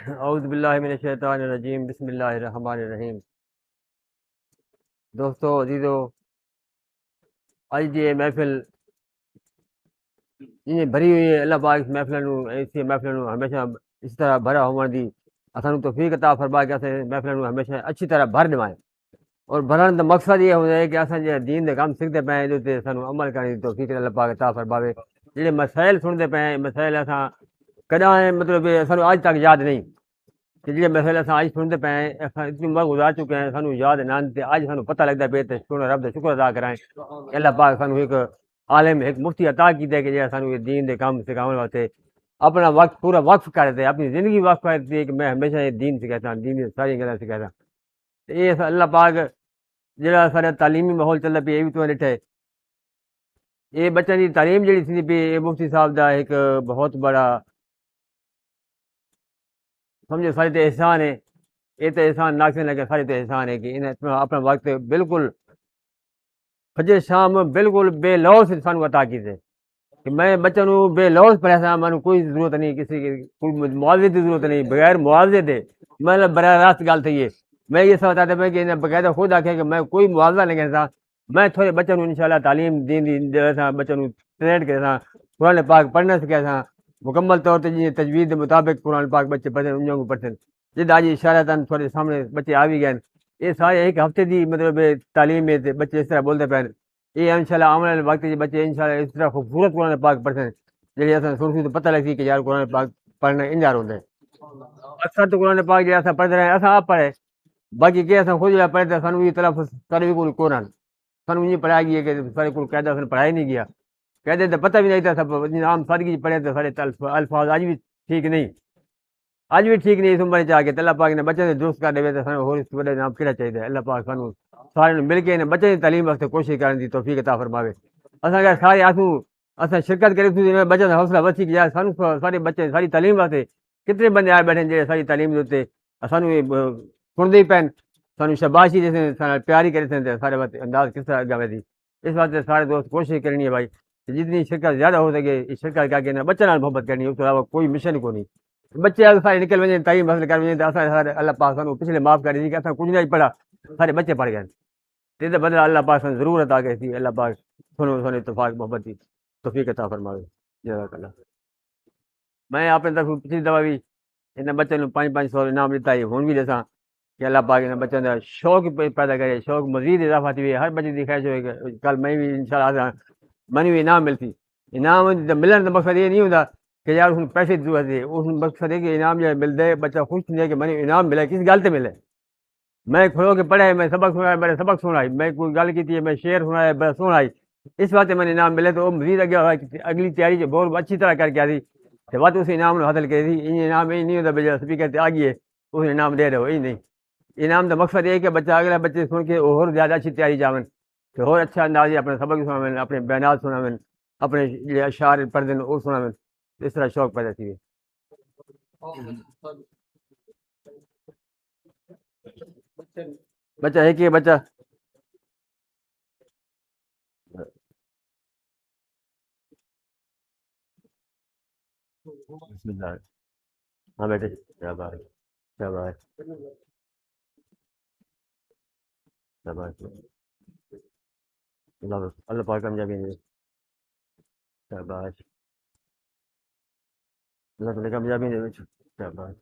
اعوذ باللہ من الشیطان الرجیم، بسم اللہ الرحمن الرحیم۔ دوستو عزیزو، اج دی محفل بھری ہوئی ہے۔ اللہ پاک اس محفلوں ہمیشہ اس طرح بھرا ہون دی اسانوں توفیق عطا فرما کہ اساں محفلوں ہمیشہ اچھی طرح بھر ڈوائیں، اور بھرن دا مقصد یہ ہوتا ہے کہ اساں جے دین دے کام سیکھتے پئے ہیں تے سانوں عمل کرنے دی توفیق اللہ پاک عطا فرماوے۔ جڑے مسائل سنتے پئے ہیں، مسائل اساں کداں مطلب سانوں آج تک یاد نہیں کہ جڑے مسئلے اصل اج سنتے پے ہیں، اتنی عمر گزار چکے ہیں، سانوں یاد نہ تے اج سانوں پتہ لگتا پہ تے رب دا شکر ادا کرائیں کہ اللہ پاک سانوں ایک عالم ایک مفتی عطا کیتا ہے کہ جڑا سانوں یہ دین دے کام سکھاون واسطے اپنا وقت پورا وقف کر دے، اپنی زندگی وقف کر دی کہ میں ہمیشہ یہ دین سکھاتا ہوں، دین دی ساری گلاں سکھاتا ہوں۔ یہ اللہ پاک جڑا سارا تعلیمی ماحول چلدا پیا یہ بھی تو ڈٹھے، یہ بچوں کی تعلیم جڑی تھی پی یہ مفتی صاحب دا ایک بہت بڑا سمجھو سارے تے احسان ہے۔ یہ تو احسان ناکسے لگے، سارے تے احسان ہے کہ انہیں اپنا وقت بالکل فجر شام بالکل بے لوث سانوں عطا کیتے کہ میں بچوں نو بے لوث پڑھا سا، مانوں کوئی ضرورت نہیں، کسی کی کوئی معاوضے کی ضرورت نہیں، بغیر معاوضے دے مطلب براہ راست گل تھی ہے۔ میں یہ سب بتاتا پہ کہ انہیں باقاعدہ خود آخیا کہ میں کوئی معاوضہ نہیں کرتا، میں تھوڑے بچوں نو انشاءاللہ تعلیم دین دی بچوں نو ٹرینڈ کرا، قرآن پاک پڑھنا سکھا سا مکمل طور تے جی تجوید کے مطابق قرآن پاک بچے پڑھتے ان کو پڑھتے جد آج اشارہ تن تھوڑے سامنے بچے آ بھی گئے۔ یہ سارے ایک ہفتے دی مطلب تعلیم ہے، بچے اس طرح بولتے پے، یہ انشاءاللہ آنے والے وقت بچے انشاءاللہ اس طرح خوبصورت قرآن پاک پڑھتے جی اصل سن تو پتہ لگتی کہ یار قرآن پاک پڑھنا انجار ہوتا ہے۔ اکثر تو قرآن پاک جا پڑھتے رہے اصل آپ پڑھے، باقی کہ خود جا پڑھتے سانوں یہ طرف سارے کو قرآن سانوں یہ پڑھایا گیا کہ سارے کو قاعدہ پڑھائی نہیں گیا، قاعدے تو پتہ بھی نہیں تھا، سب عام سادگی پڑھے تو سارے الفاظ آج بھی ٹھیک نہیں، آج بھی ٹھیک نہیں، اس عمر چاہ کے اللہ پاک نے بچے سے درست کر دے تو سانوں اس وڈے نام کہڑا چاہیے۔ اللہ پاک سانوں سارے مل کے بچے کی تعلیم واسطے کوشش کرنے کی توفیق عطا فرماوے۔ اصل اگر سارے اصل شرکت کرے بچوں کا حوصلہ وسیع کہ سانوں سارے بچے ساری تعلیم واسطے کتنے بندے آئے بیٹھے جی ساری تعلیم کے سانوں سنتے ہی پین سانوں شاباشی جیسے پیاری کرے سارے وقت انداز کس طرح گاوے دی۔ اس واسطے سارے دوست کوشش کرنی ہے بھائی جتنی شرکت زیادہ ہو سکے شرکت کر کے بچوں محبت کرنی ہے، اس کے علاوہ کوئی مشن کو نہیں۔ بچے اگر سارے نکل وجے تعلیم حاصل کر وجے تو سارے اللہ پاک سانوں پچھلے معاف کر دی کہ اصل کچھ نہیں پڑھا، سارے بچے پڑھ گئے تو بدلہ اللہ پاک سن ضرور عطا کرتی۔ اللہ پاک سنو اتفاق محبت کی توفیق عطا فرماوے۔ جزاک اللہ۔ میں اپنے طرف پچھلی دفعہ بھی ان بچوں کو 500 انعام دیتا ہے، ہوں بھی دساں کہ اللہ پاک ان بچوں کا شوق پیدا کرے، شوق مزید اضافہ تھی ہر بچے کی خواہش ہوئے کہ کل میں بھی انشاءاللہ منی بھی انعام ملتی۔ انعام ملن کا مقصد یہ نہیں ہوتا کہ یار اس پیسے کی ضرورت ہے، اس مقصد ہے کہ انعام جو ملتے بچہ خوش نہیں ہے کہ منی انعام ملے، کس گل سے ملے۔ میں کھلو کے پڑھے، میں سبق سنایا، میں نے سبق سنائی، میں کوئی گل کی ہے، میں شعر سنایا، بڑا سنائی، اس واسطے میں نے انعام ملے تو وہ مزید اگلی تیاری جو بہت اچھی طرح کر کے آتی تو بات اس انعام حاصل کری تھی۔ ان انعام یہ نہیں ہوتا بھائی اسپیکر آ گئی ہے اس انعام دے رہے ہو، یہ نہیں۔ انعام کا مقصد یہ ہے کہ بچہ اگلا بچے سن کے اور زیادہ اچھی تیاری جاون تو اور اچھا انداز اپنے سبق سناون، اپنے بیانات سناون، اپنے اشعار پڑھ دین اور سناون، اس طرح شوق پیدا تھی۔ بچہ ہے کہ بچہ بسم اللہ۔ ہاں بیٹے شاباش شاباش شاباش، اللہ پاک کامیابی دے، شاباش، اللہ تعالی کامیابی دے، شاباش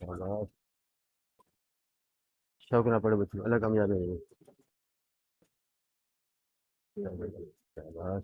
شاباش، شوق نہ پڑے بچوں، اللہ کامیابی دے، شاباش۔